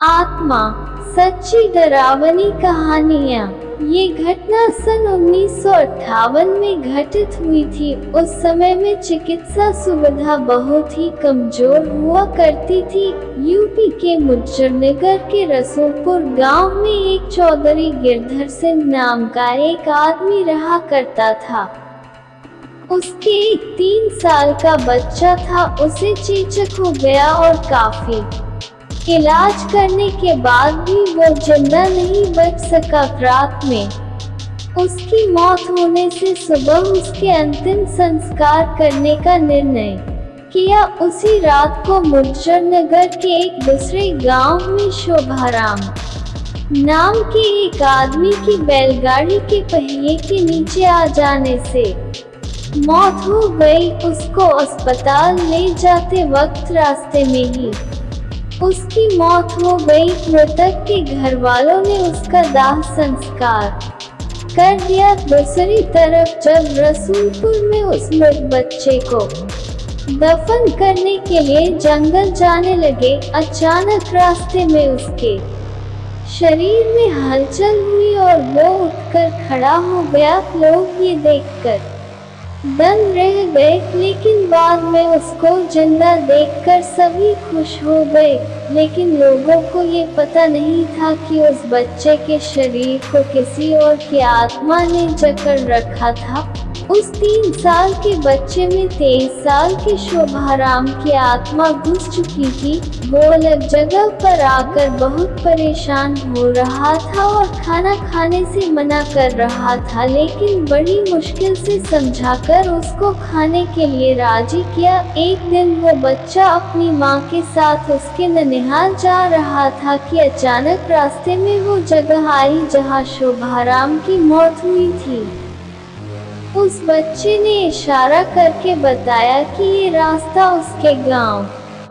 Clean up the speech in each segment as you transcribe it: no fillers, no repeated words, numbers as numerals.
आत्मा, सच्ची डरावनी कहानियाँ। ये घटना सन 1958 में घटित हुई थी। उस समय में चिकित्सा सुविधा बहुत ही कमजोर हुआ करती थी। यूपी के मुजफ्फरनगर के रसूलपुर गांव में एक चौधरी गिरधर सिंह नाम का एक आदमी रहा करता था। उसके एक 3 साल का बच्चा था। उसे चेचक हो गया और काफी इलाज करने के बाद भी वो जिंदा नहीं बच सका। रात में उसकी मौत होने से सुबह उसके अंतिम संस्कार करने का निर्णय किया। उसी रात को मुजफ्फरनगर के एक दूसरे गांव में शोभाराम नाम के एक आदमी की बैलगाड़ी के पहिए के नीचे आ जाने से मौत हो गई। उसको अस्पताल ले जाते वक्त रास्ते में ही उसकी मौत हो गई। मृतक के घर वालों ने उसका दाह संस्कार कर दिया। दूसरी तरफ जब रसूलपुर में उस मृत बच्चे को दफन करने के लिए जंगल जाने लगे, अचानक रास्ते में उसके शरीर में हलचल हुई और वो उठकर खड़ा हो गया। लोग ये देखकर दंग रह गए, लेकिन बाद में उसको जिंदा देखकर सभी खुश हो गए। लेकिन लोगों को ये पता नहीं था कि उस बच्चे के शरीर को किसी और की आत्मा ने जकड़ रखा था। उस 3 साल के बच्चे में 23 साल के शोभाराम की आत्मा घुस चुकी थी। वो अलग जगह पर आकर बहुत परेशान हो रहा था और खाना खाने से मना कर रहा था, लेकिन बड़ी मुश्किल से समझाकर उसको खाने के लिए राजी किया। एक दिन वो बच्चा अपनी माँ के साथ उसके ननिहाल जा रहा था कि अचानक रास्ते में वो जगह आई जहाँ शोभाराम की मौत हुई थी। उस बच्चे ने इशारा करके बताया कि ये रास्ता उसके गांव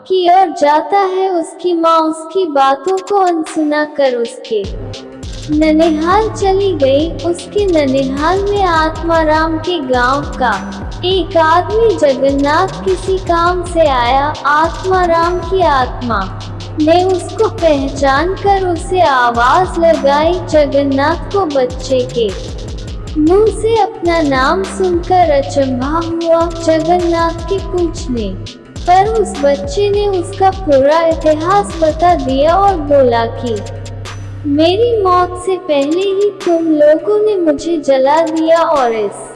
की ओर जाता है। उसकी माँ उसकी बातों को अनसुना कर उसके ननिहाल चली गई। उसके ननिहाल में आत्माराम के गांव का एक आदमी जगन्नाथ किसी काम से आया। आत्माराम की आत्मा ने उसको पहचान कर उसे आवाज लगाई। जगन्नाथ को बच्चे के मुंह से अपना नाम सुनकर अचंभा हुआ। जगन्नाथ के पूछने पर उस बच्चे ने उसका पूरा इतिहास बता दिया और बोला कि मेरी मौत से पहले ही तुम लोगों ने मुझे जला दिया। और इस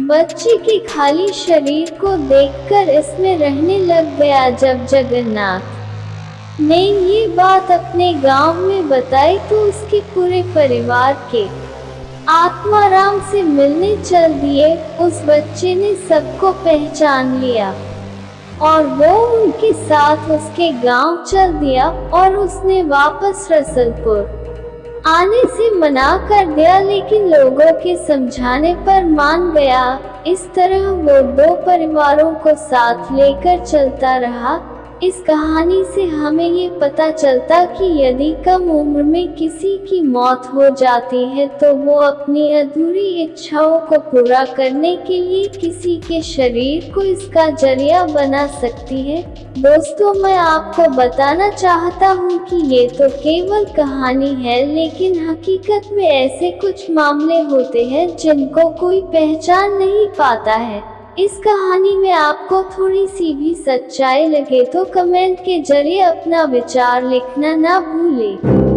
बच्चे के खाली शरीर को देखकर इसमें रहने लग गया। जब जगन्नाथ ने ये बात अपने गांव में बताई तो उसके पूरे परिवार के आत्माराम से मिलने चल दिए। उस बच्चे ने सबको पहचान लिया और वो उनके साथ उसके गांव चल दिया और उसने वापस रसूलपुर आने से मना कर दिया, लेकिन लोगों के समझाने पर मान गया। इस तरह वो 2 परिवारों को साथ लेकर चलता रहा। इस कहानी से हमें ये पता चलता कि यदि कम उम्र में किसी की मौत हो जाती है तो वो अपनी अधूरी इच्छाओं को पूरा करने के लिए किसी के शरीर को इसका जरिया बना सकती है। दोस्तों, मैं आपको बताना चाहता हूँ कि ये तो केवल कहानी है, लेकिन हकीकत में ऐसे कुछ मामले होते हैं जिनको कोई पहचान नहीं पाता है। इस कहानी में आपको थोड़ी सी भी सच्चाई लगे तो कमेंट के जरिए अपना विचार लिखना ना भूलें।